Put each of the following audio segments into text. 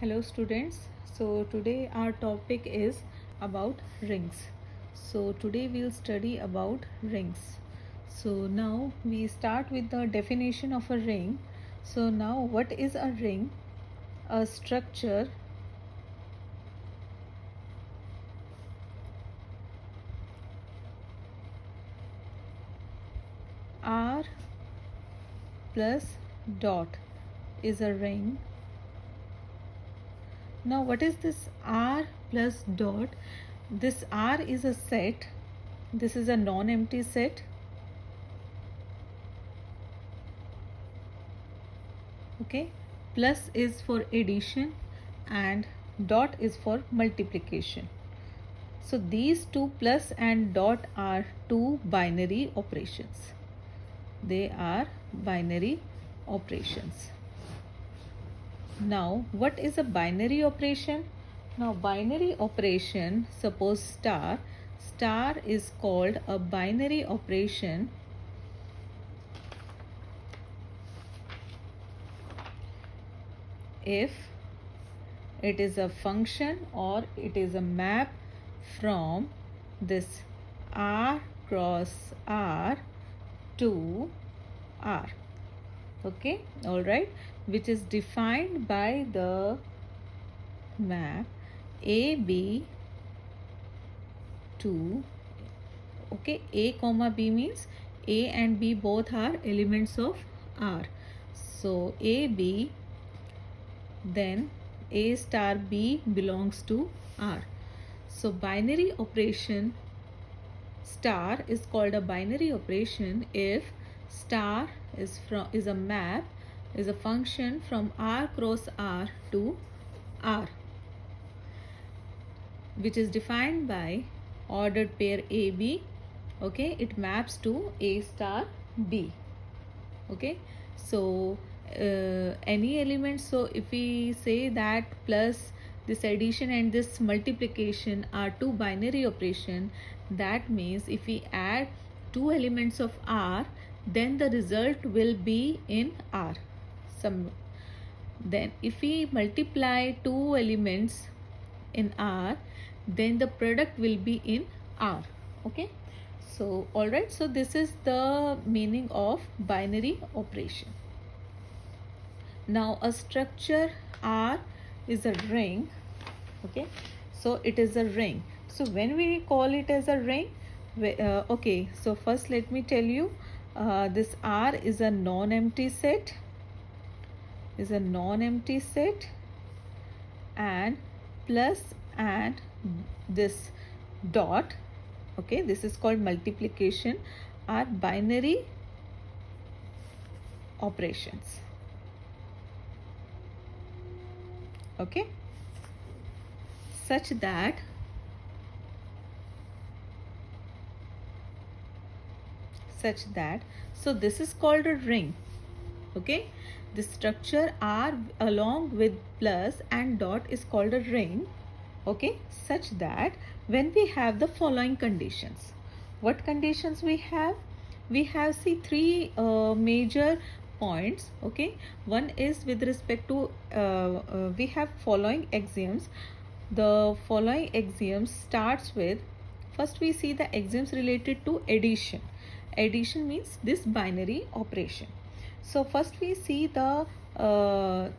Hello students. So today our topic is about rings. So today we'll study about rings. So now we start with the definition of a ring. So now what is a ring? A structure R plus dot is a ring. Now what is this R plus dot? This R is a set. This is a non-empty set. Okay, plus is for addition and dot is for multiplication. So these two plus and dot are two binary operations. They are binary operations. Now what is a binary operation? Now binary operation, suppose star is called a binary operation if it is a function or it is a map from this R cross R to R. Okay, all right, which is defined by the map AB to, okay, A comma B means A and B both are elements of R. So AB, then A star B belongs to R. So binary operation star is called a binary operation if star is a map, is a function from R cross R to R, which is defined by ordered pair AB. Okay, it maps to A star B. Okay, so any element, so if we say that plus this addition and this multiplication are two binary operation, that means if we add two elements of R, then the result will be in R. Then if we multiply two elements in R, then the product will be in R. Okay, so all right, so this is the meaning of binary operation. Now a structure R is a ring. Okay, so it is a ring. So when we call it as a ring, okay, so first let me tell you, this R is a non-empty set, and plus and this dot, okay, this is called multiplication, are binary operations. Okay, such that so this is called a ring. Okay, the structure R along with plus and dot is called a ring. Okay, such that when we have the following conditions. What conditions we have? We have, see, three major points. Okay, one is with respect to we have following axioms. The following axioms starts with, first we see the axioms related to addition. Addition means this binary operation. So first we see the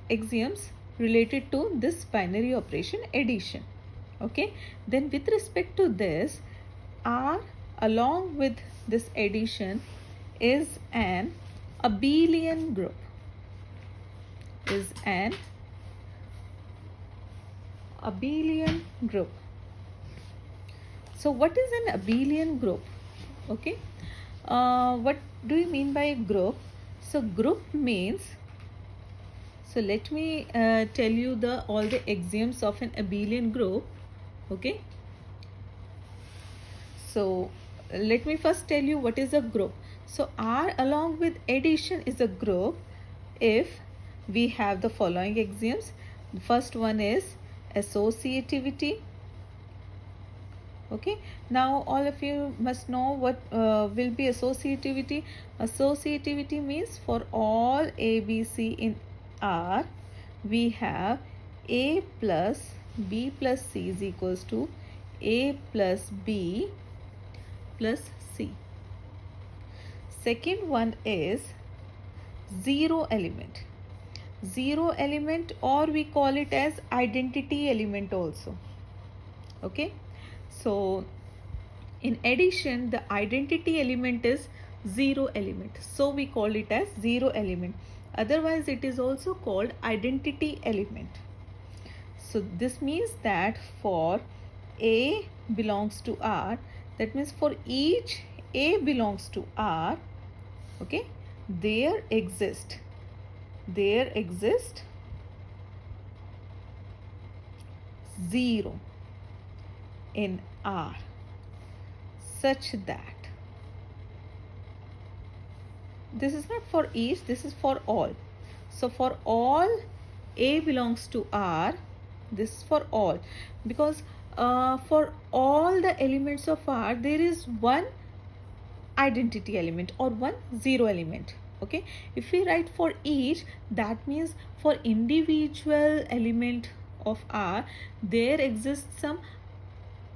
axioms related to this binary operation addition. Okay, then with respect to this, R along with this addition is an abelian group, So what is an abelian group? Okay, what do you mean by group? So group means, so let me tell you all the axioms of an abelian group. Okay, so let me first tell you what is a group. So R along with addition is a group if we have the following axioms. The first one is associativity. Okay, now all of you must know what will be associativity. Associativity means for all ABC in R, we have A plus B plus C is equals to A plus B plus C. Second one is zero element. Zero element, or we call it as identity element also. Okay, so in addition the identity element is zero element, so we call it as zero element. Otherwise it is also called identity element. So this means that for A belongs to R, that means for each A belongs to R, okay, there exist 0 in R, such that this is not for each, this is for all. So for all A belongs to R, this is for all, because for all the elements of R there is one identity element or one zero element. Okay, if we write for each, that means for individual element of R there exists some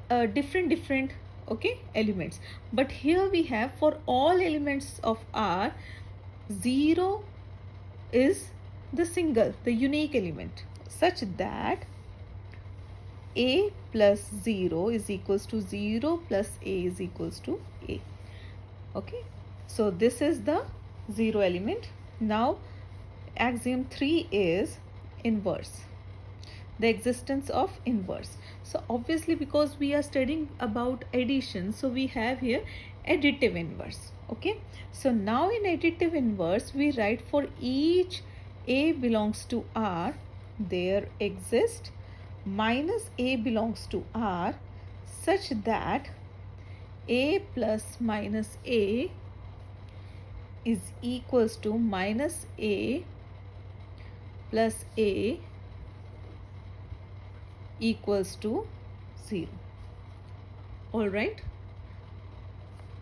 different okay elements, but here we have for all elements of R, 0 is the single, the unique element, such that A plus 0 is equals to 0 plus A is equals to A. Okay, so this is the zero element. Now axiom 3 is inverse, the existence of inverse. So obviously because we are studying about addition, so we have here additive inverse. Okay, so now in additive inverse we write for each A belongs to R, there exists minus A belongs to R, such that A plus minus A is equals to minus A plus A equals to 0. Alright,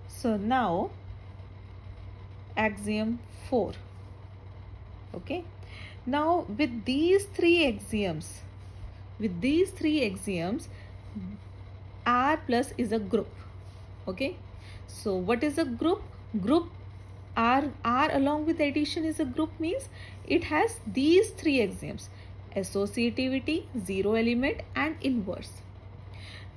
so now axiom 4. Okay, now with these three axioms, R plus is a group. Okay, so what is a group? Group R along with addition is a group, means it has these three axioms: associativity, zero element, and inverse.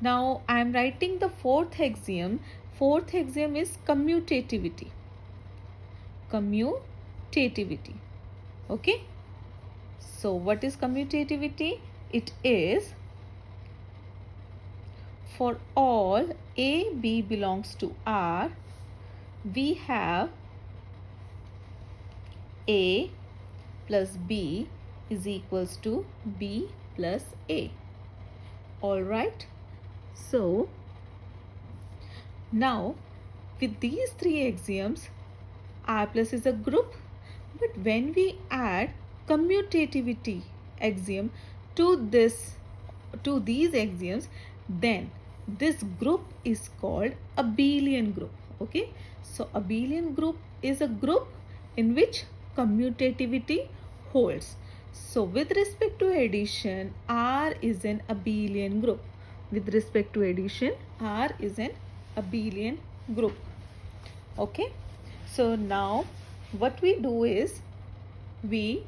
Now I am writing the fourth axiom. Fourth axiom is commutativity. Okay, so what is commutativity? It is for all A, B belongs to R, we have A plus B is equals to B plus A. Alright, so now with these three axioms, R plus is a group, but when we add commutativity axiom to these axioms, then this group is called abelian group. Okay, so abelian group is a group in which commutativity holds. So with respect to addition, R is an abelian group. With respect to addition, R is an abelian group. Okay, so now what we do is we